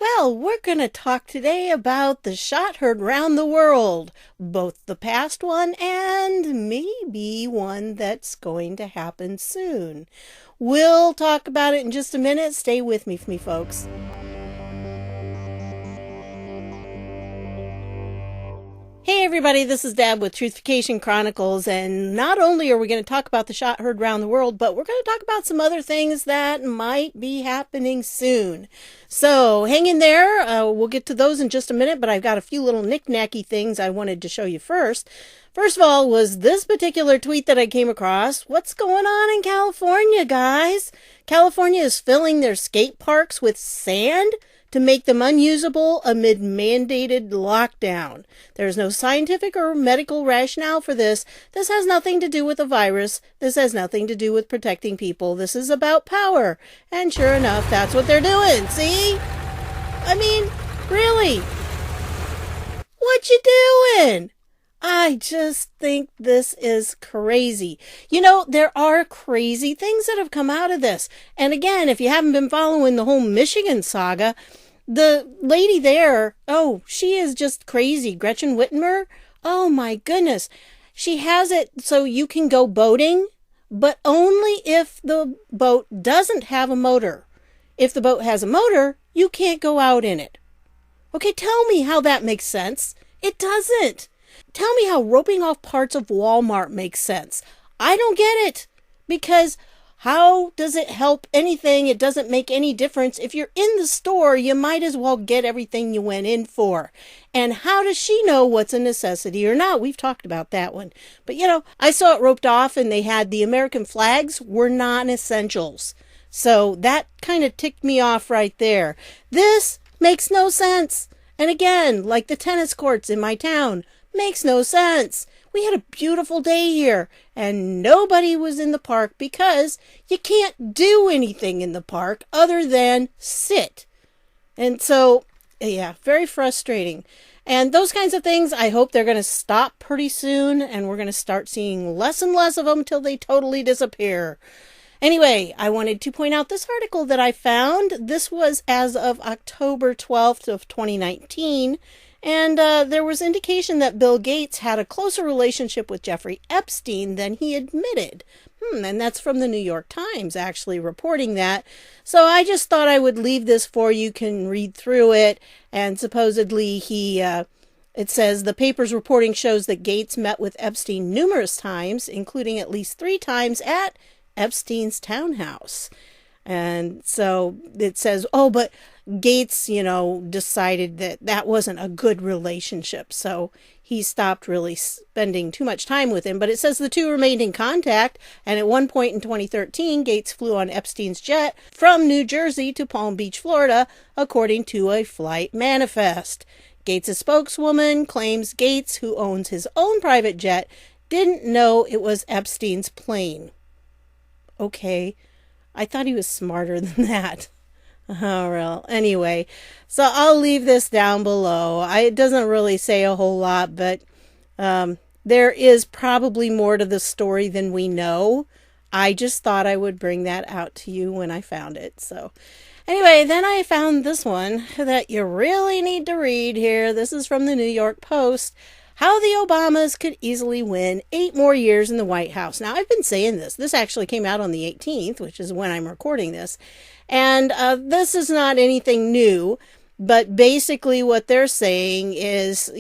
Well, we're going to talk today about the shot heard round the world, both the past one and maybe one that's going to happen soon. We'll talk about it in just a minute. Stay with me, folks. Hey everybody, this is Deb with Truthification Chronicles, and not only are we going to talk about the shot heard around the world, but we're going to talk about some other things that might be happening soon. So hang in there, we'll get to those in just a minute, but I've got a few little knick-knacky things I wanted to show you first. First of all was this particular tweet that I came across. What's going on in California, guys? California is filling their skate parks with sand to make them unusable amid mandated lockdown. There's no scientific or medical rationale for this. This has nothing to do with the virus. This has nothing to do with protecting people. This is about power. And sure enough, that's what they're doing. See? I mean, really? What you doing? I just think this is crazy. You know, there are crazy things that have come out of this. And again, if you haven't been following the whole Michigan saga, the lady there, she is just crazy. Gretchen Whitmer, oh my goodness. She has it so you can go boating, but only if the boat doesn't have a motor. If the boat has a motor, you can't go out in it. Okay, tell me how that makes sense. It doesn't. Tell me how roping off parts of Walmart makes sense. I don't get it. Because how does it help anything? It doesn't make any difference. If you're in the store, you might as well get everything you went in for. And how does she know what's a necessity or not? We've talked about that one. But I saw it roped off and they had the American flags were non-essentials. So that kind of ticked me off right there. This makes no sense. And again, like the tennis courts in my town, makes no sense. We had a beautiful day here and nobody was in the park because you can't do anything in the park other than sit. And so, yeah, very frustrating. And those kinds of things, I hope they're going to stop pretty soon and we're going to start seeing less and less of them till they totally disappear. Anyway, I wanted to point out this article that I found. This was as of October 12th of 2019. And there was indication that Bill Gates had a closer relationship with Jeffrey Epstein than he admitted. And that's from the New York Times actually reporting that. So I just thought I would leave this for you. You can read through it. And supposedly it says the paper's reporting shows that Gates met with Epstein numerous times, including at least 3 times at Epstein's townhouse. And so it says, but Gates, decided that that wasn't a good relationship. So he stopped really spending too much time with him. But it says the two remained in contact. And at one point in 2013, Gates flew on Epstein's jet from New Jersey to Palm Beach, Florida, according to a flight manifest. Gates' spokeswoman claims Gates, who owns his own private jet, didn't know it was Epstein's plane. Okay. I thought he was smarter than that. Oh, well, anyway, so I'll leave this down below. It doesn't really say a whole lot, but there is probably more to the story than we know. I just thought I would bring that out to you when I found it. So anyway, then I found this one that you really need to read here. This is from the New York Post. How the Obamas could easily win 8 more years in the White House. Now, I've been saying this. This actually came out on the 18th, which is when I'm recording this. And this is not anything new. But basically what they're saying is,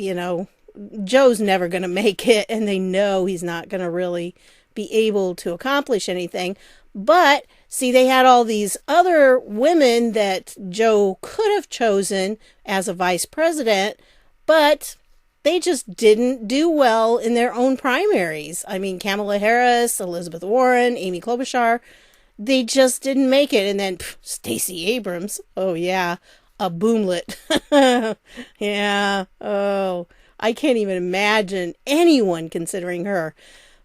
Joe's never going to make it. And they know he's not going to really be able to accomplish anything. But, see, they had all these other women that Joe could have chosen as a vice president. But they just didn't do well in their own primaries. I mean, Kamala Harris, Elizabeth Warren, Amy Klobuchar, they just didn't make it. And then Stacey Abrams, oh yeah, a boomlet. Yeah, I can't even imagine anyone considering her.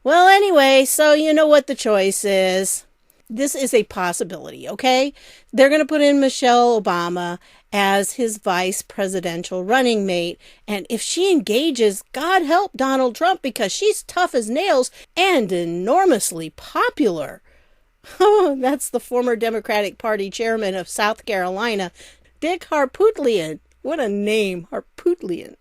Well, anyway, so you know what the choice is. This is a possibility, okay? They're going to put in Michelle Obama as his vice presidential running mate. And if she engages, God help Donald Trump, because she's tough as nails and enormously popular. That's the former Democratic Party chairman of South Carolina, Dick Harpootlian. What a name, Harpootlian.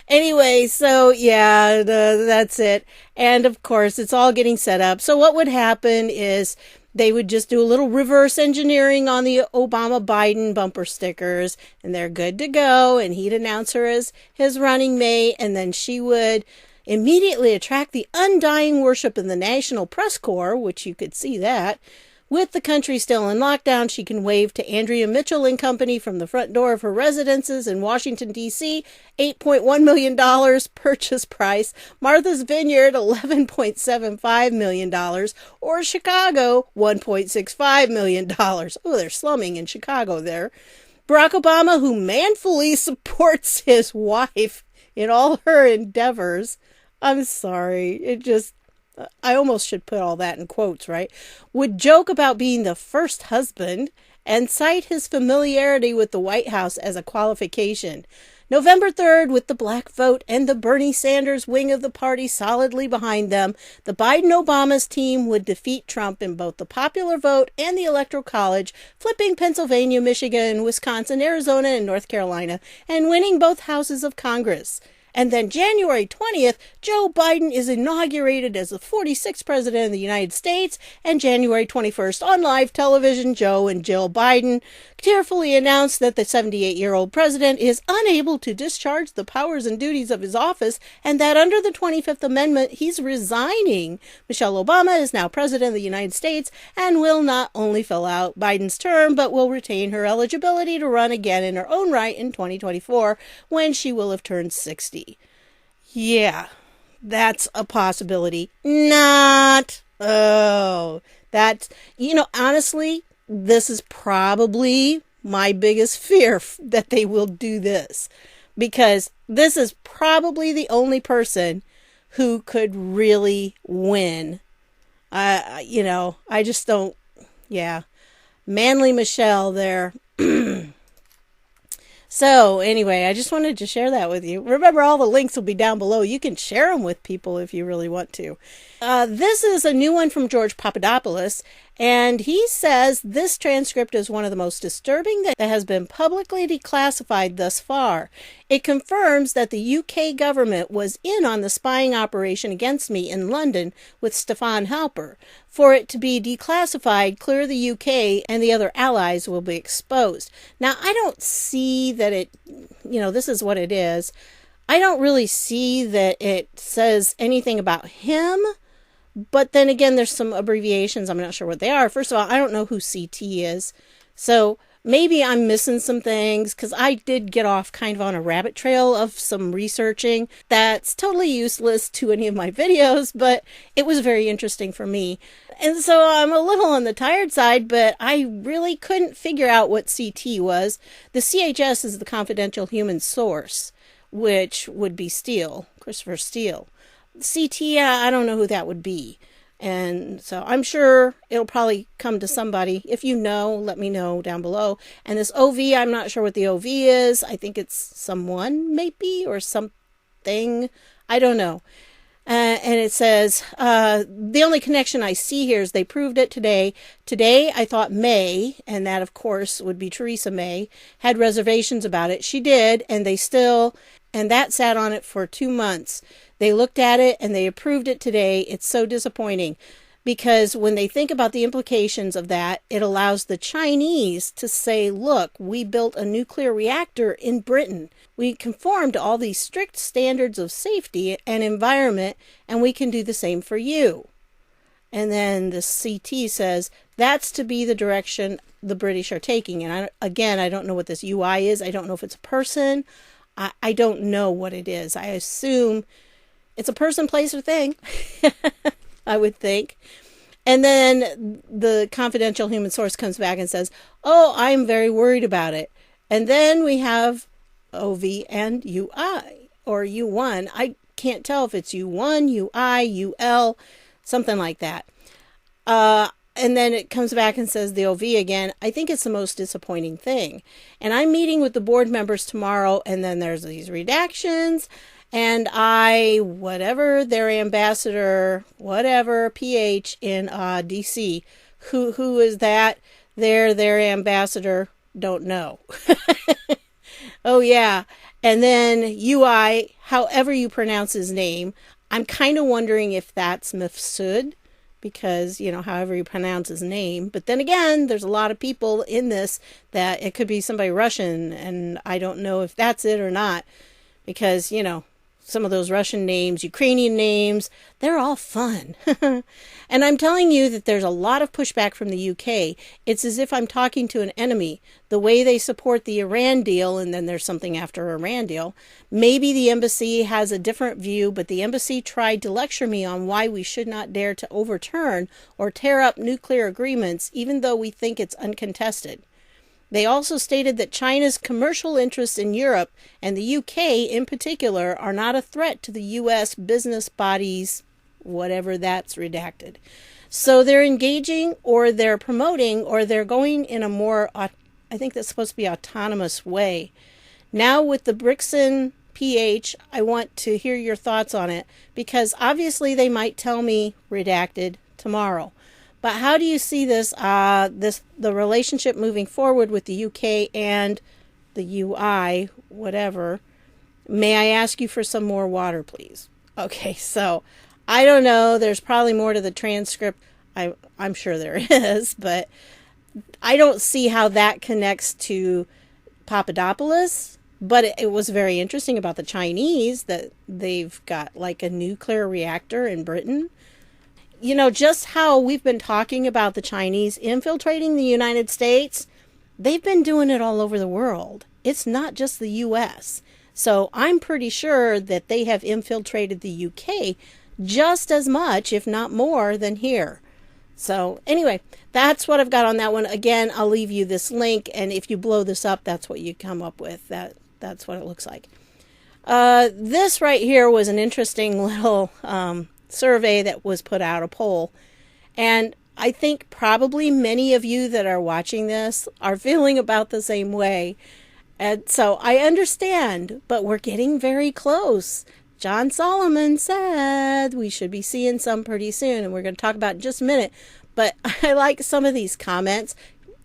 Anyway, so yeah, that's it. And of course, it's all getting set up. So what would happen is they would just do a little reverse engineering on the Obama-Biden bumper stickers, and they're good to go. And he'd announce her as his running mate, and then she would immediately attract the undying worship in the National Press Corps, which you could see that. With the country still in lockdown, she can wave to Andrea Mitchell and company from the front door of her residences in Washington, D.C., $8.1 million purchase price, Martha's Vineyard, $11.75 million, or Chicago, $1.65 million. Oh, they're slumming in Chicago there. Barack Obama, who manfully supports his wife in all her endeavors. I'm sorry, I almost should put all that in quotes, right? Would joke about being the first husband and cite his familiarity with the White House as a qualification. November 3rd, with the black vote and the Bernie Sanders wing of the party solidly behind them, the Biden-Obama's team would defeat Trump in both the popular vote and the Electoral College, flipping Pennsylvania, Michigan, Wisconsin, Arizona, and North Carolina, and winning both houses of Congress. And then January 20th, Joe Biden is inaugurated as the 46th president of the United States. And January 21st, on live television, Joe and Jill Biden tearfully announced that the 78-year-old president is unable to discharge the powers and duties of his office, and that under the 25th Amendment, he's resigning. Michelle Obama is now president of the United States and will not only fill out Biden's term, but will retain her eligibility to run again in her own right in 2024, when she will have turned 60. Yeah, that's a possibility. Not. Oh, that's, honestly, this is probably my biggest fear, that they will do this, because this is probably the only person who could really win. I just don't, yeah. Manly Michelle there. So anyway, I just wanted to share that with you. Remember, all the links will be down below. You can share them with people if you really want to. This is a new one from George Papadopoulos, and he says this transcript is one of the most disturbing that has been publicly declassified thus far. It confirms that the UK government was in on the spying operation against me in London with Stefan Halper. For it to be declassified, clear the UK and the other allies will be exposed. Now, I don't see that this is what it is. I don't really see that it says anything about him. But then again, there's some abbreviations. I'm not sure what they are. First of all, I don't know who CT is. So maybe I'm missing some things, because I did get off kind of on a rabbit trail of some researching that's totally useless to any of my videos, but it was very interesting for me. And so I'm a little on the tired side, but I really couldn't figure out what CT was. The CHS is the confidential human source, which would be Steele, Christopher Steele. CT, I don't know who that would be. And so I'm sure it'll probably come to somebody. If you know, let me know down below. And this OV, I'm not sure what the OV is. I think it's someone, maybe, or something. I don't know. And it says, the only connection I see here is they proved it today. Today, I thought May, and that, of course, would be Theresa May, had reservations about it. She did, and that sat on it for 2 months. They looked at it and they approved it today. It's so disappointing, because when they think about the implications of that, it allows the Chinese to say, look, we built a nuclear reactor in Britain. We conform to all these strict standards of safety and environment, and we can do the same for you. And then the CT says that's to be the direction the British are taking. And I don't know what this UI is. I don't know if it's a person. I don't know what it is. I assume it's a person, place, or thing, I would think. And then the confidential human source comes back and says, oh, I'm very worried about it. And then we have OV and UI, or U1. I can't tell if it's U1, UI, UL, something like that. And then it comes back and says the OV again. I think it's the most disappointing thing. And I'm meeting with the board members tomorrow, and then there's these redactions. And whatever their ambassador, whatever PH in DC, who is that? Their ambassador, don't know. Oh, yeah. And then UI, however you pronounce his name, I'm kind of wondering if that's Mifsud, because, however you pronounce his name. But then again, there's a lot of people in this that it could be somebody Russian, and I don't know if that's it or not, because, some of those Russian names, Ukrainian names, they're all fun. And I'm telling you that there's a lot of pushback from the UK. It's as if I'm talking to an enemy. The way they support the Iran deal, and then there's something after Iran deal. Maybe the embassy has a different view, but the embassy tried to lecture me on why we should not dare to overturn or tear up nuclear agreements, even though we think it's uncontested. They also stated that China's commercial interests in Europe and the UK in particular are not a threat to the US business bodies, whatever that's redacted. So they're engaging, or they're promoting, or they're going in a more, I think that's supposed to be autonomous way. Now with the Brixton PH, I want to hear your thoughts on it, because obviously they might tell me redacted tomorrow. But how do you see this, the relationship moving forward with the UK and the UI, whatever? May I ask you for some more water, please? Okay, so I don't know. There's probably more to the transcript. I'm sure there is, but I don't see how that connects to Papadopoulos. But it was very interesting about the Chinese that they've got like a nuclear reactor in Britain. Just how we've been talking about the Chinese infiltrating the United States, they've been doing it all over the world. It's not just the U.S. So I'm pretty sure that they have infiltrated the UK just as much, if not more, than here. So anyway, that's what I've got on that one. Again, I'll leave you this link, and if you blow this up, that's what you come up with. That's what it looks like. This right here was an interesting little survey that was put out, a poll, and I think probably many of you that are watching this are feeling about the same way, and so I understand, but we're getting very close. John Solomon said we should be seeing some pretty soon, and we're going to talk about it in just a minute. But I like some of these comments.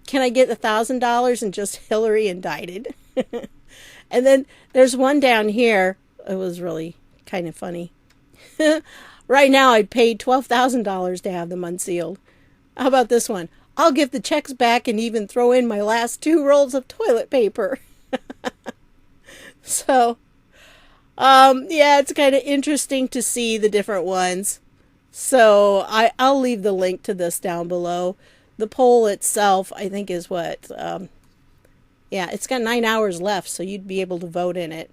Can I get $1,000 and just Hillary indicted? And then there's one down here. It was really kind of funny. Right now, I'd pay $12,000 to have them unsealed. How about this one? I'll give the checks back and even throw in my last 2 rolls of toilet paper. So, yeah, it's kind of interesting to see the different ones. So I'll leave the link to this down below. The poll itself, I think, is what? Yeah, it's got 9 hours left, so you'd be able to vote in it.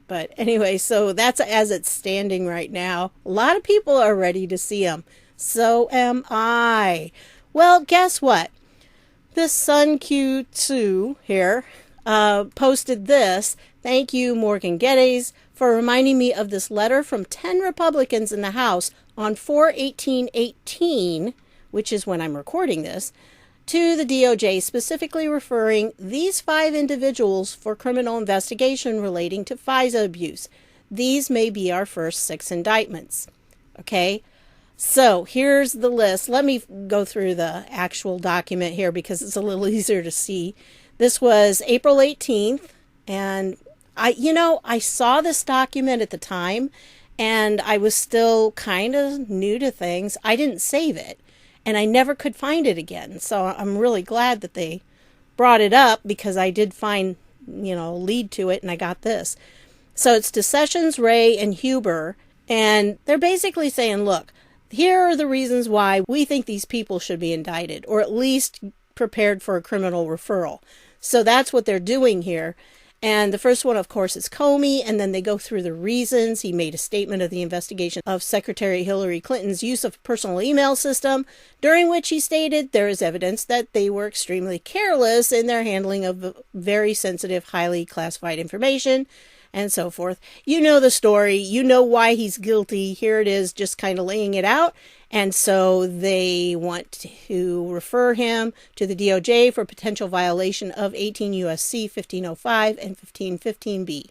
But anyway, so that's as it's standing right now. A lot of people are ready to see them. So am I. Well, guess what? This Sun Q2 here posted this. Thank you, Morgan Geddes, for reminding me of this letter from 10 Republicans in the House on 4/18/18, which is when I'm recording this, to the DOJ, specifically referring these 5 individuals for criminal investigation relating to FISA abuse. These may be our first 6 indictments. Okay, so here's the list. Let me go through the actual document here because it's a little easier to see. This was April 18th, and I saw this document at the time, and I was still kind of new to things. I didn't save it, and I never could find it again. So I'm really glad that they brought it up, because I did find, lead to it, and I got this. So it's to Sessions, Ray, and Huber, and they're basically saying, look, here are the reasons why we think these people should be indicted, or at least prepared for a criminal referral. So that's what they're doing here. And the first one, of course, is Comey, and then they go through the reasons. He made a statement of the investigation of Secretary Hillary Clinton's use of personal email system, during which he stated there is evidence that they were extremely careless in their handling of very sensitive, highly classified information, and so forth. You know the story. You know why he's guilty. Here it is, just kind of laying it out. And so they want to refer him to the DOJ for potential violation of 18 U.S.C. 1505 and 1515B.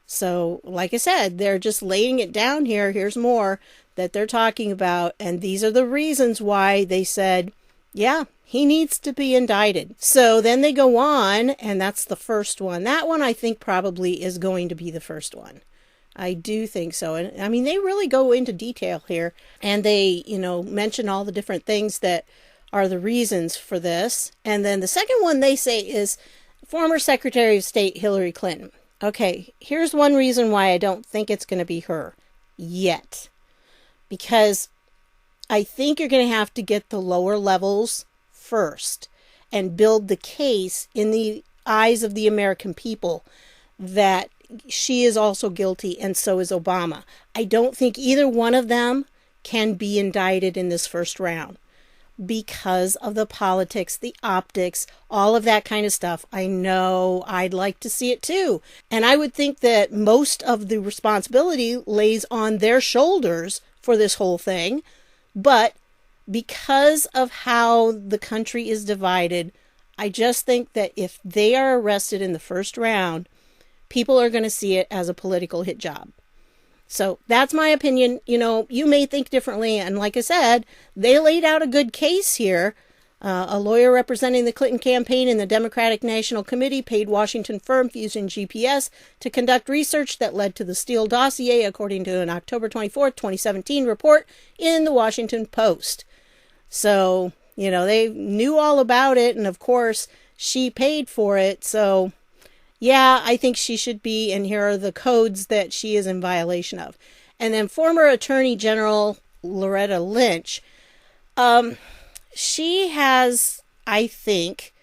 So, like I said, they're just laying it down here. Here's more that they're talking about. And these are the reasons why they said, yeah, He needs to be indicted. So then they go on, and that's the first one. That one I think probably is going to be the first one. I do think so. And I mean, they really go into detail here, and they, mention all the different things that are the reasons for this. And then the second one they say is former Secretary of State Hillary Clinton. Okay, here's one reason why I don't think it's going to be her yet. Because I think you're going to have to get the lower levels first and build the case in the eyes of the American people that she is also guilty and so is Obama. I don't think either one of them can be indicted in this first round because of the politics, the optics, all of that kind of stuff. I know I'd like to see it too. And I would think that most of the responsibility lays on their shoulders for this whole thing. But because of how the country is divided, I just think that if they are arrested in the first round, people are going to see it as a political hit job. So that's my opinion. You may think differently. And like I said, they laid out a good case here. A lawyer representing the Clinton campaign in the Democratic National Committee paid Washington firm Fusion GPS to conduct research that led to the Steele dossier, according to an October 24, 2017 report in the Washington Post. So, they knew all about it. And of course, she paid for it. So, yeah, I think she should be. And here are the codes that she is in violation of. And then former Attorney General Loretta Lynch. She has, I think,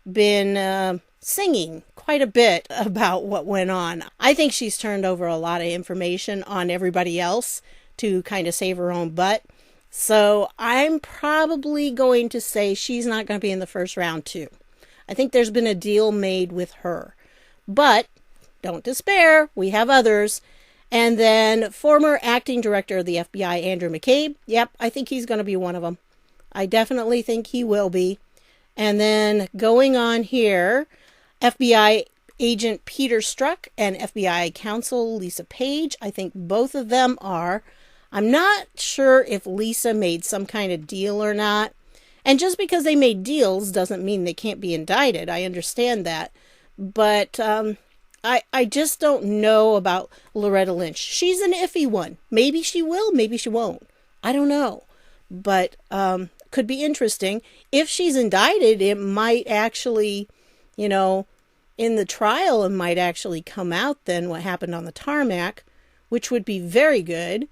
been singing quite a bit about what went on. I think she's turned over a lot of information on everybody else to kind of save her own butt. So I'm probably going to say she's not going to be in the first round too. I think there's been a deal made with her. But don't despair. We have others. And then former acting director of the FBI, Andrew McCabe. Yep, I think he's going to be one of them. I definitely think he will be. And then going on here, FBI agent Peter Strzok and FBI counsel Lisa Page. I think both of them are. I'm not sure if Lisa made some kind of deal or not. And just because they made deals doesn't mean they can't be indicted. I understand that. But I just don't know about Loretta Lynch. She's an iffy one. Maybe she will, maybe she won't. I don't know. But could be interesting. If she's indicted, it might actually, in the trial, it might actually come out then what happened on the tarmac, which would be very good.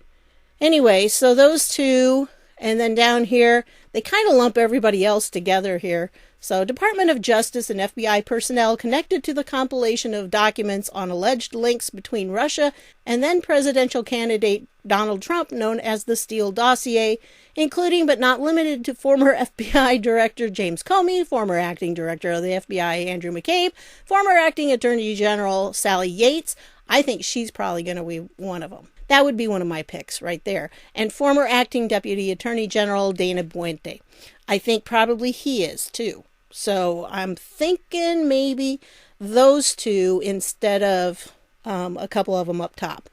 Anyway, so those two, and then down here, they kind of lump everybody else together here. So Department of Justice and FBI personnel connected to the compilation of documents on alleged links between Russia and then presidential candidate Donald Trump, known as the Steele dossier, including but not limited to former FBI Director James Comey, former acting director of the FBI Andrew McCabe, former acting Attorney General Sally Yates. I think she's probably going to be one of them. That would be one of my picks right there. And former acting Deputy Attorney General Dana Boente. I think probably he is too. So I'm thinking maybe those two instead of a couple of them up top.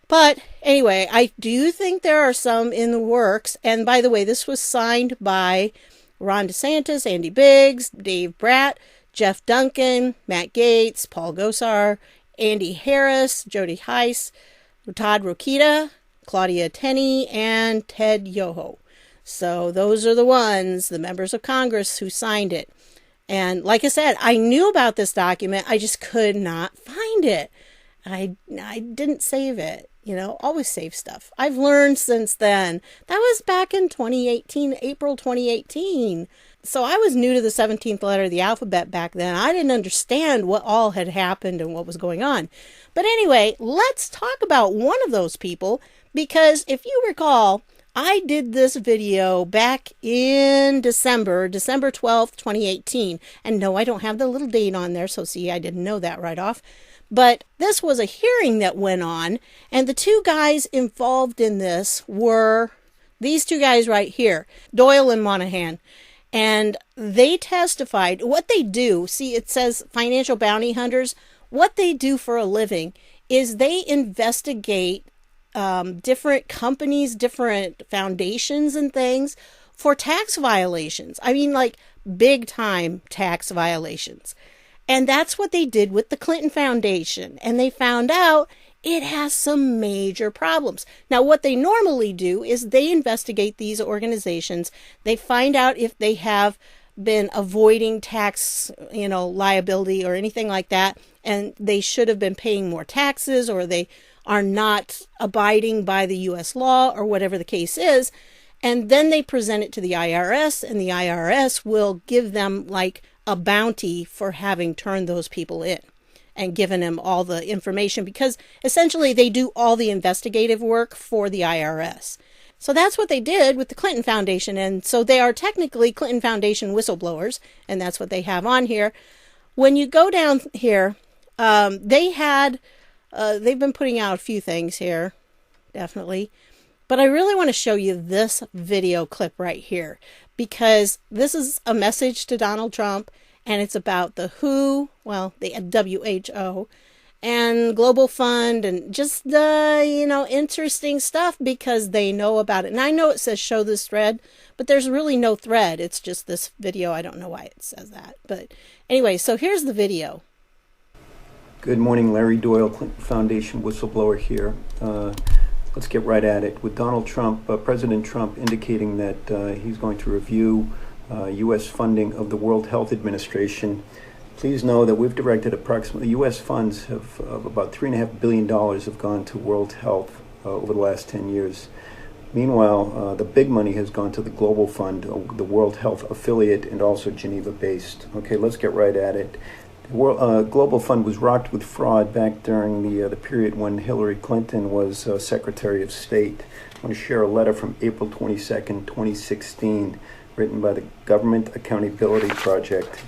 But anyway, I do think there are some in the works. And by the way, this was signed by Ron DeSantis, Andy Biggs, Dave Bratt, Jeff Duncan, Matt Gaetz, Paul Gosar, Andy Harris, Jody Heiss, Todd Rokita, Claudia Tenney, and Ted Yoho. So those are the ones, the members of Congress who signed it. And like I said, I knew about this document. I just could not find it. I didn't save it. Always save stuff. I've learned since then. That was back in 2018, April 2018. So I was new to the 17th letter of the alphabet back then. I didn't understand what all had happened and what was going on. But anyway, let's talk about one of those people, because if you recall, I did this video back in December 12th, 2018. And no, I don't have the little date on there, so see, I didn't know that right off. But this was a hearing that went on, and the two guys involved in this were these two guys right here, Doyle and Monahan. And they testified. What they do, see, it says financial bounty hunters. What they do for a living is they investigate different companies, different foundations and things for tax violations. I mean, like big time tax violations. And that's what they did with the Clinton Foundation. And they found out it has some major problems. Now, what they normally do is they investigate these organizations. They find out if they have been avoiding tax, liability or anything like that, and they should have been paying more taxes, or they are not abiding by the U.S. law, or whatever the case is. And then they present it to the IRS, and the IRS will give them like a bounty for having turned those people in and given them all the information, because essentially they do all the investigative work for the IRS. So that's what they did with the Clinton Foundation. And so they are technically Clinton Foundation whistleblowers, and that's what they have on here. When you go down here, they've been putting out a few things here, definitely. But I really want to show you this video clip right here, because this is a message to Donald Trump, and it's about the WHO, well, the WHO, and Global Fund, and just interesting stuff because they know about it. And I know it says show this thread, but there's really no thread. It's just this video. I don't know why it says that. But anyway, so here's the video. Good morning, Larry Doyle, Clinton Foundation whistleblower here. Let's get right at it. With Donald Trump, President Trump indicating that he's going to review U.S. funding of the World Health Administration. Please know that we've directed approximately U.S. funds of about $3.5 billion have gone to World Health over the last 10 years. Meanwhile, the big money has gone to the Global Fund, the World Health affiliate, and also Geneva-based. Okay, let's get right at it. The Global Fund was rocked with fraud back during the period when Hillary Clinton was Secretary of State. I want to share a letter from April 22nd, 2016, written by the Government Accountability Project.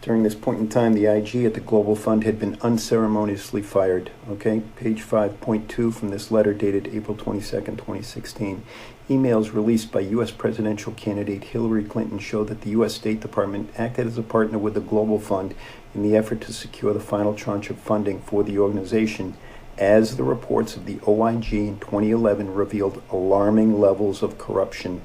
During this point in time, the IG at the Global Fund had been unceremoniously fired. Okay, page 5.2 from this letter dated April 22nd, 2016. Emails released by U.S. presidential candidate Hillary Clinton show that the U.S. State Department acted as a partner with the Global Fund in the effort to secure the final tranche of funding for the organization, as the reports of the OIG in 2011 revealed alarming levels of corruption.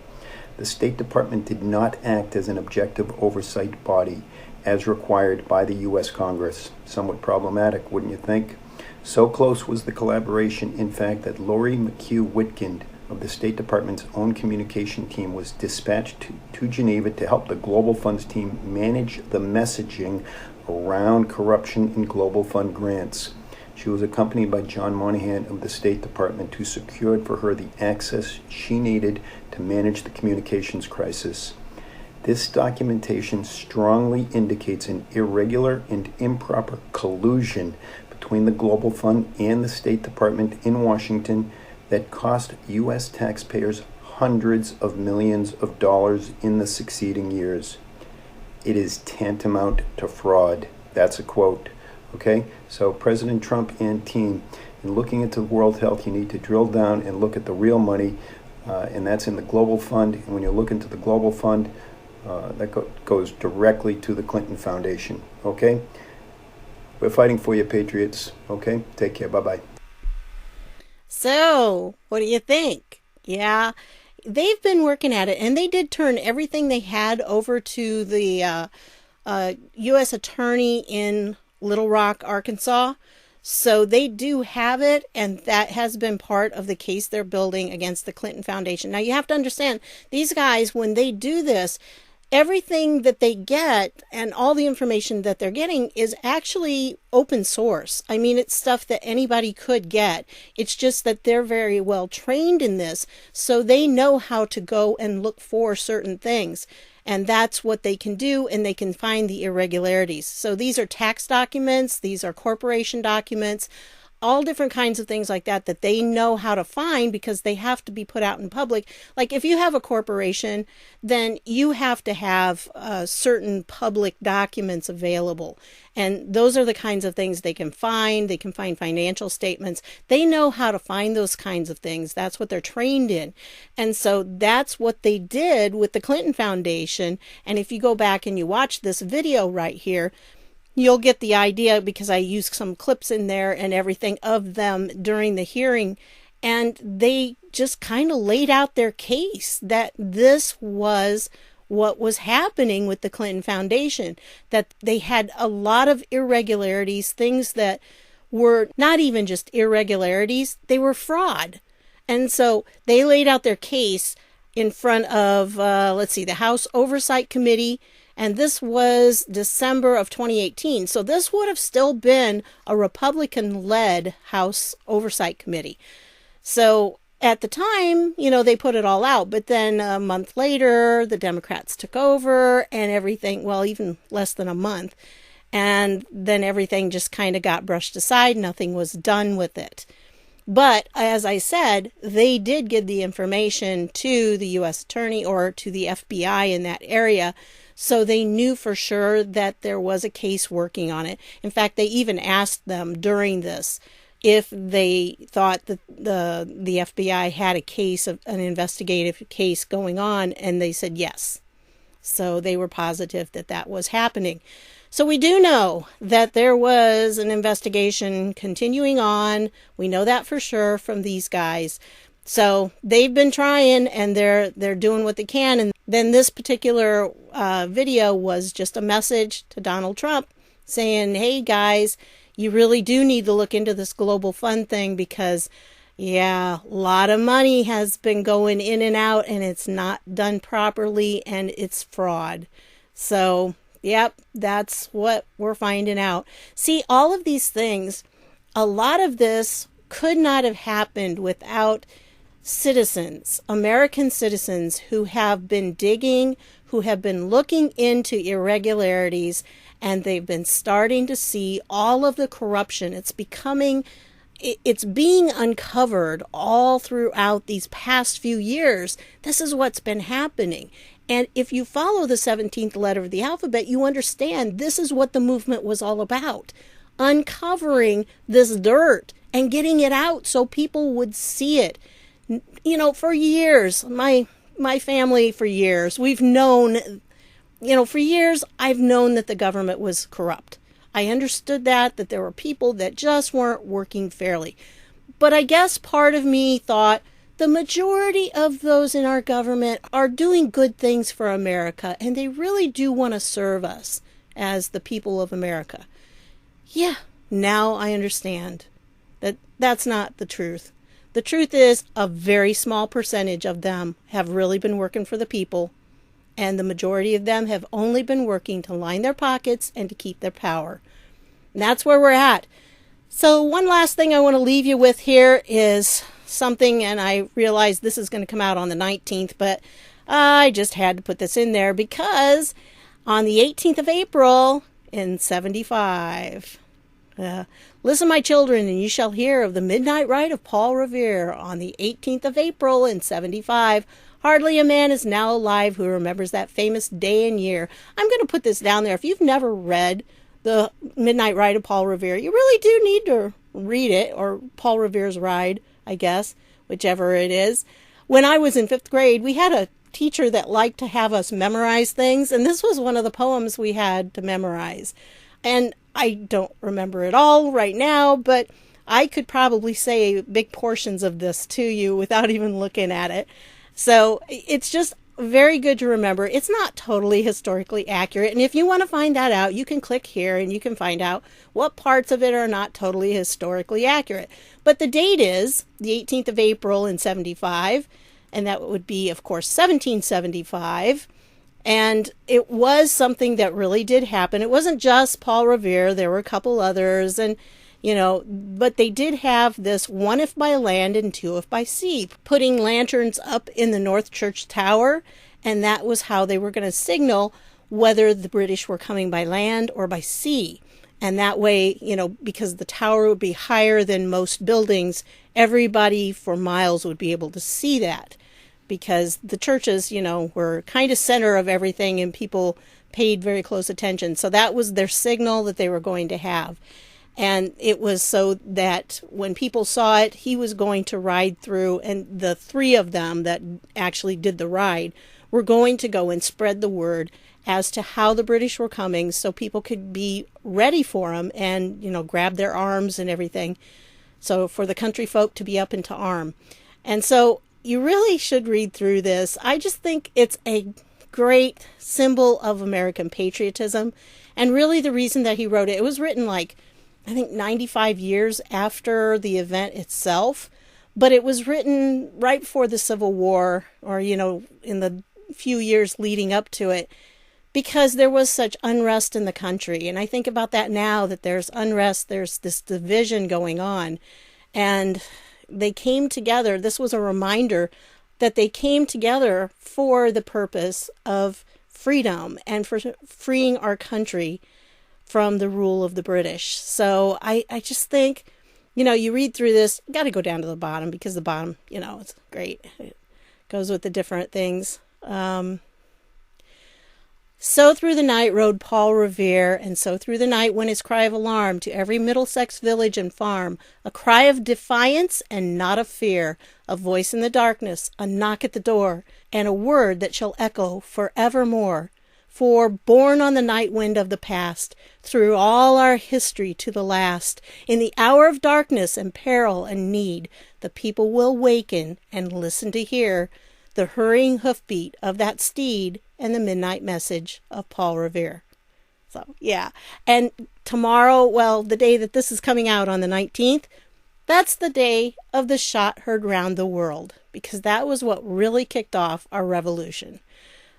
The State Department did not act as an objective oversight body, as required by the U.S. Congress. Somewhat problematic, wouldn't you think? So close was the collaboration, in fact, that Lori McHugh-Whitkind of the State Department's own communication team was dispatched to Geneva to help the Global Fund's team manage the messaging around corruption in Global Fund grants. She was accompanied by John Monahan of the State Department, who secured for her the access she needed to manage the communications crisis. This documentation strongly indicates an irregular and improper collusion between the Global Fund and the State Department in Washington that cost U.S. taxpayers hundreds of millions of dollars in the succeeding years. It is tantamount to fraud. That's a quote. Okay, so President Trump and team, in looking into World Health, you need to drill down and look at the real money, and that's in the Global Fund. And when you look into the Global Fund, that goes directly to the Clinton Foundation. Okay, we're fighting for you, patriots. Okay, take care. Bye-bye. So, what do you think? Yeah, they've been working at it, and they did turn everything they had over to the U.S. attorney in Little Rock, Arkansas. So they do have it, and that has been part of the case they're building against the Clinton Foundation. Now, you have to understand, these guys, when they do this, everything that they get and all the information that they're getting is actually open source. I mean, it's stuff that anybody could get. It's just that they're very well trained in this, so they know how to go and look for certain things. And that's what they can do, and they can find the irregularities. So these are tax documents, these are corporation documents, all different kinds of things like that that they know how to find because they have to be put out in public. Like if you have a corporation, then you have to have certain public documents available. And those are the kinds of things they can find. They can find financial statements. They know how to find those kinds of things. That's what they're trained in. And so that's what they did with the Clinton Foundation. And if you go back and you watch this video right here, you'll get the idea, because I used some clips in there and everything of them during the hearing. And they just kind of laid out their case that this was what was happening with the Clinton Foundation, that they had a lot of irregularities, things that were not even just irregularities, they were fraud. And so they laid out their case in front of, the House Oversight Committee, and this was December of 2018. So this would have still been a Republican-led House Oversight Committee. So at the time, they put it all out. But then a month later, the Democrats took over and everything, well, even less than a month. And then everything just kind of got brushed aside. Nothing was done with it. But as I said, they did give the information to the U.S. Attorney or to the FBI in that area. So they knew for sure that there was a case working on it. In fact, they even asked them during this if they thought that the FBI had a case, of an investigative case going on, and they said yes. So they were positive that that was happening. So we do know that there was an investigation continuing on. We know that for sure from these guys. So they've been trying, and they're doing what they can. And then this particular video was just a message to Donald Trump saying, hey guys, you really do need to look into this global fund thing because, yeah, a lot of money has been going in and out and it's not done properly and it's fraud. So, yep, that's what we're finding out. See, all of these things, a lot of this could not have happened without citizens, American citizens who have been digging, who have been looking into irregularities, and they've been starting to see all of the corruption. It's being uncovered all throughout these past few years. This is what's been happening. And if you follow the 17th letter of the alphabet, you understand this is what the movement was all about. Uncovering this dirt and getting it out so people would see it. For years, my family for years, we've known, for years, I've known that the government was corrupt. I understood that there were people that just weren't working fairly. But I guess part of me thought the majority of those in our government are doing good things for America, and they really do want to serve us as the people of America. Yeah, now I understand that that's not the truth. The truth is a very small percentage of them have really been working for the people, and the majority of them have only been working to line their pockets and to keep their power. And that's where we're at. So one last thing I want to leave you with here is something, and I realize this is going to come out on the 19th, but I just had to put this in there because on the 18th of April in 75, listen, my children, and you shall hear of the midnight ride of Paul Revere on the 18th of April in 75. Hardly a man is now alive who remembers that famous day and year. I'm going to put this down there. If you've never read the Midnight Ride of Paul Revere, you really do need to read it, or Paul Revere's Ride, I guess, whichever it is. When I was in 5th grade, we had a teacher that liked to have us memorize things, and this was one of the poems we had to memorize. And I don't remember it all right now, but I could probably say big portions of this to you without even looking at it. So it's just very good to remember. It's not totally historically accurate. And if you want to find that out, you can click here and you can find out what parts of it are not totally historically accurate. But the date is the 18th of April in 75. And that would be, of course, 1775. And it was something that really did happen. It wasn't just Paul Revere. There were a couple others. And but they did have this 1 if by land and 2 if by sea, putting lanterns up in the North Church Tower, and that was how they were going to signal whether the British were coming by land or by sea. And that way, because the tower would be higher than most buildings, everybody for miles would be able to see that, because the churches, were kind of center of everything and people paid very close attention. So that was their signal that they were going to have. And it was so that when people saw it, he was going to ride through, and the 3 of them that actually did the ride were going to go and spread the word as to how the British were coming so people could be ready for them and, grab their arms and everything. So for the country folk to be up into arm. And so you really should read through this. I just think it's a great symbol of American patriotism. And really the reason that he wrote it, it was written like, I think 95 years after the event itself. But it was written right before the Civil War, or, you know, in the few years leading up to it, because there was such unrest in the country. And I think about that now, that there's unrest, there's this division going on. And they came together. This was a reminder that they came together for the purpose of freedom and for freeing our country from the rule of the British. So I just think, you know, you read through this, you got to go down to the bottom, because the bottom, you know, it's great. It goes with the different things. So through the night rode Paul Revere, and so through the night went his cry of alarm to every Middlesex village and farm, a cry of defiance and not of fear, a voice in the darkness, a knock at the door, and a word that shall echo forevermore. For, born on the night wind of the past, through all our history to the last, in the hour of darkness and peril and need, the people will waken and listen to hear the hurrying hoofbeat of that steed and the midnight message of Paul Revere. So, yeah. And tomorrow, well, the day that this is coming out on the 19th, that's the day of the shot heard round the world, because that was what really kicked off our revolution.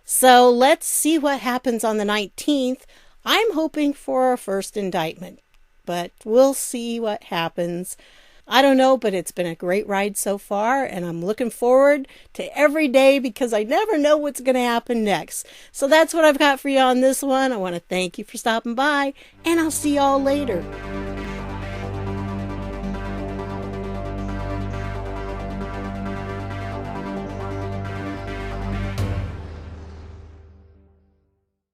So let's see what happens on the 19th. I'm hoping for a first indictment, but we'll see what happens. I don't know, but it's been a great ride so far, and I'm looking forward to every day, because I never know what's going to happen next. So that's what I've got for you on this one. I want to thank you for stopping by, and I'll see y'all later.